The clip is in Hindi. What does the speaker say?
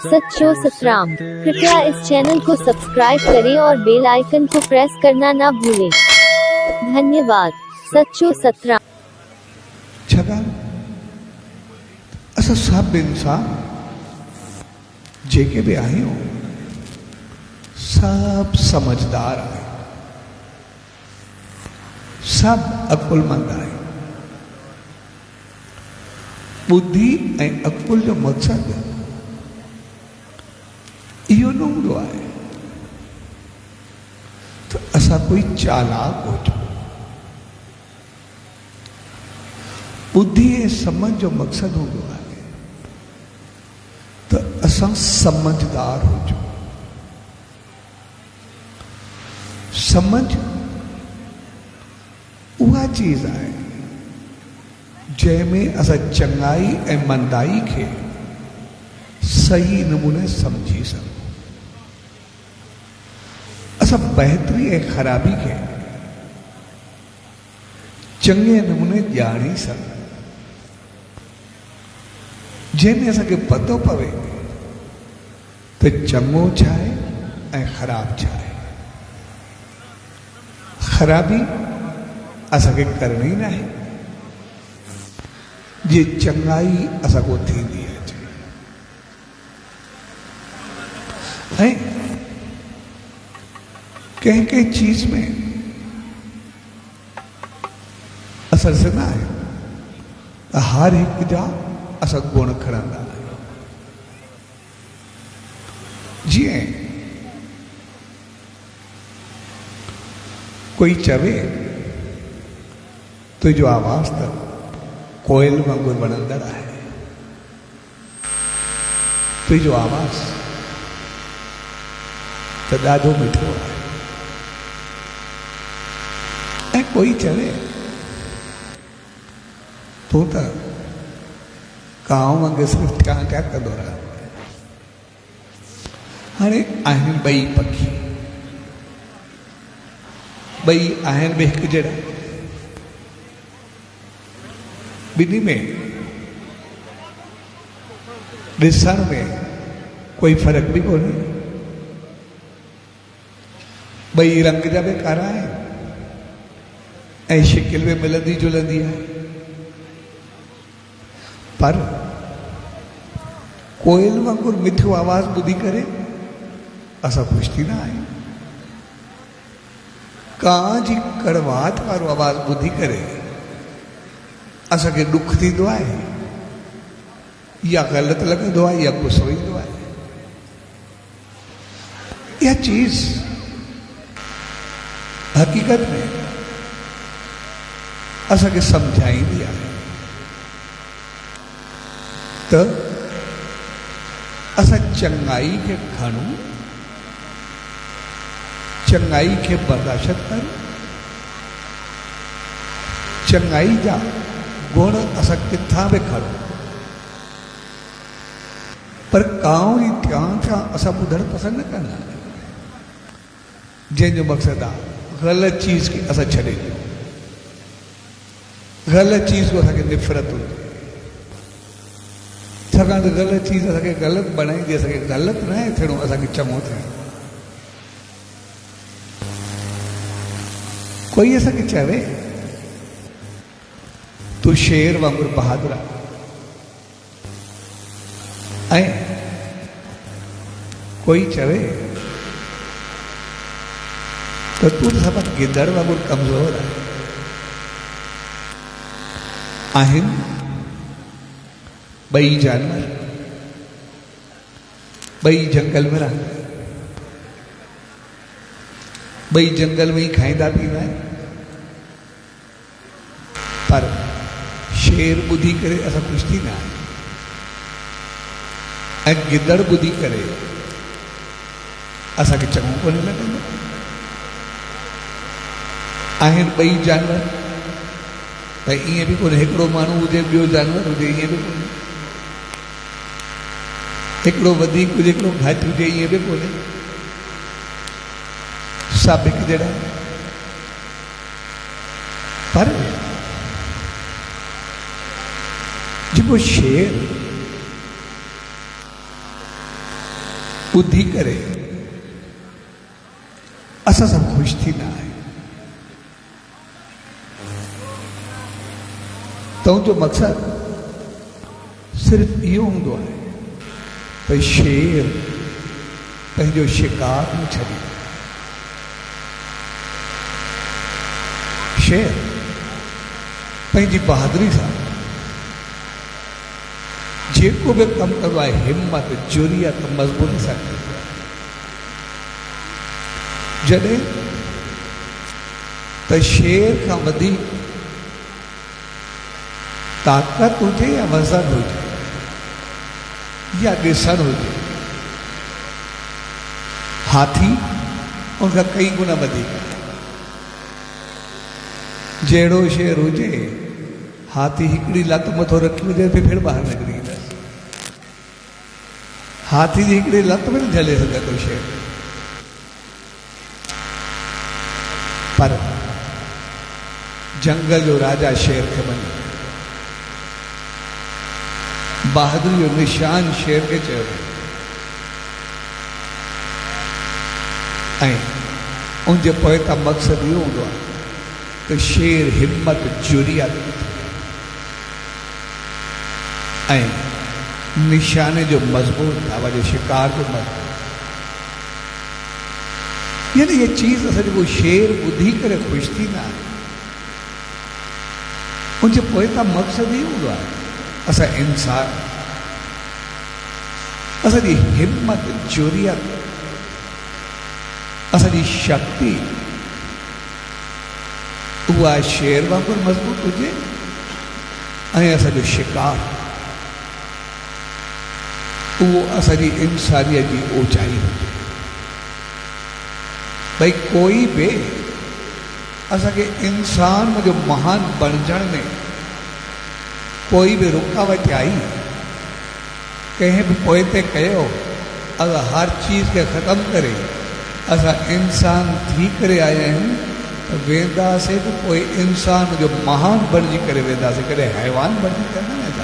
सच्चो सतराम। कृपया इस चैनल को सब्सक्राइब करें और बेल आइकन को प्रेस करना ना भूलें। धन्यवाद। सच्चो सतराम। छाकाणि असां सभु इंसान जेके बि आहियूं सभु समझदार आहियूं, सभु अकुलमंद आहियूं। बुद्धि ऐं अकुल जो मक़सदु इहो न हूंदो आहे त असां कोई चालाक हुजूं। बुद्धि ऐं समझ जो मक़सदु हूंदो आहे त असां समझदार हुजूं। समझ उहा चीज़ आहे जंहिंमें असां चङाई ऐं मंदाई खे सही नमूने समझी सघूं। असां बहितरी ऐं ख़राबी खे चङे नमूने ॼाणी सघूं, जंहिंमें असांखे पतो पवे त चङो छा आहे ऐं ख़राबु छा आहे। ख़राबी असांखे करणी न आहे, जे चङाई असांखो थींदी अचे। ऐं कंहिं कंहिं चीज़ में असां ॾिसंदा आहियूं त हर हिकु जा असां गुण खणंदा आहियूं। जीअं कोई चवे तुंहिंजो आवाज़ त कोयल वांगुरु वणंदड़ आहे, तुंहिंजो आवाज़ त ॾाढो मिठो आहे। ऐं कोई चवे तूं त कांव वांगुरु सिर्फ़ु ट्या ट्या कंदो रह। हाणे आहिनि ॿई पखी, ॿई आहिनि बि हिकु जहिड़ा। ॿिन्ही में ॾिसण में कोई फ़र्क़ु बि कोन्हे, ॿई रंग जा बि कारा आहिनि ऐं शिकिल में मिलंदी जुलंदी आहे। पर कोयल वांगुरु मिठो आवाज़ ॿुधी करे असां ख़ुशि थींदा आहियूं। कां जी कड़वाहट वारो आवाज़ ॿुधी करे असांखे ॾुख थींदो आहे, या ग़लति लॻंदो आहे, या गुस्सो ईंदो आहे। इहा चीज़ हक़ीक़त में असांखे सम्झाईंदी आहे त असां चङाई खे खणूं, चङाई खे बर्दाश्त करूं, चङाई जा गुण असां किथां बि खणूं। पर कांव जी ट्या असां ॿुधणु पसंदि न कंदा आहियूं, जंहिंजो मक़सदु आहे ग़लति चीज़ खे असां छॾे ॾियूं। ग़लति चीज़ को असांखे नफ़रत हूंदी, छाकाणि त ग़लति चीज़ असांखे ग़लति बणाईंदी। असांखे ग़लति न आहे थियणो, असांखे चङो थियणो। कोई असांखे चवे तूं शेर वांगुरु बहादुर आहे, ऐं कोई चवे त तूं त सभु गिदड़ वांगुरु कमज़ोर आहे। आहिनि ॿई जानवर, ॿई जंगल में रहंदा, ॿई जंगल में ही खाईंदा पींदा आहिनि। पर शेर ॿुधी करे असां ख़ुशि थींदा आहियूं, ऐं गिदड़ ॿुधी करे असांखे चङो कोन्हे लॻंदो। आहिनि ॿई जानवर, भई ईअं बि कोन्हे हिकिड़ो माण्हू हुजे ॿियो जानवर हुजे, ईअं बि कोन्हे। हिकिड़ो वधीक हुजे हिकिड़ो घटि हुजे, ईअं बि कोन्हे। सभु हिकु जहिड़ा। पर जेको शेर ॿुधी करे असां सभु ख़ुशि थींदा आहियूं। तुंहिंजो मक़सदु सिर्फ़ु इहो हूंदो आहे भई शेर पंहिंजो शिकार न छॾे। शेर पंहिंजी बहादुरी सां जेको बि कमु कंदो आहे हिमत जुरियत मज़बूती सां कंदो आहे। जॾहिं त शेर खां वधीक ताक़त हुजे या वज़न हुजे या ॾिसण हुजे, हाथी उनखां कई गुना वधीक आहे। जहिड़ो शेर हुजे हाथी हिकिड़ी लत मथो रखी हुजे त फिर ॿाहिरि निकिरी वेंदसि। हाथी जी हिकिड़ी लत में न झले सघे थो शेर। पर जंगल जो राजा शेर खे मञे, बहादुरी जो निशान शेर खे चयो ऐं उनजे पोइतां मक़सदु इहो हूंदो आहे त शेर हिम्मत जुरियत ऐं निशाने जो मज़बूत दावा जो शिकार जो मज़बूत, यानी ये चीज़ असां जेको शेर ॿुधी करे ख़ुशि थींदा आहियूं उनजे पोइतां मक़सदु इहो हूंदो आहे असां इंसान असांजी हिम्मत जुरियत असांजी शक्ति उहा शेर वांगुरु मज़बूत हुजे ऐं असांजो शिकार उहो असांजी इंसानियत जी ऊचाई हुजे। भई कोई बि असांखे इंसान जो महान बणजण में कोई भी रुकावट आई कहीं भी पोइते कयो, अगर हर चीज़ के ख़त्म करे असां इंसान थी करे आया आहियूं तो वेंदासीं तो कोई इंसान जो महान बणिजी करे वेंदासीं, कॾहिं हैवान बणिजी करे न वेंदासीं।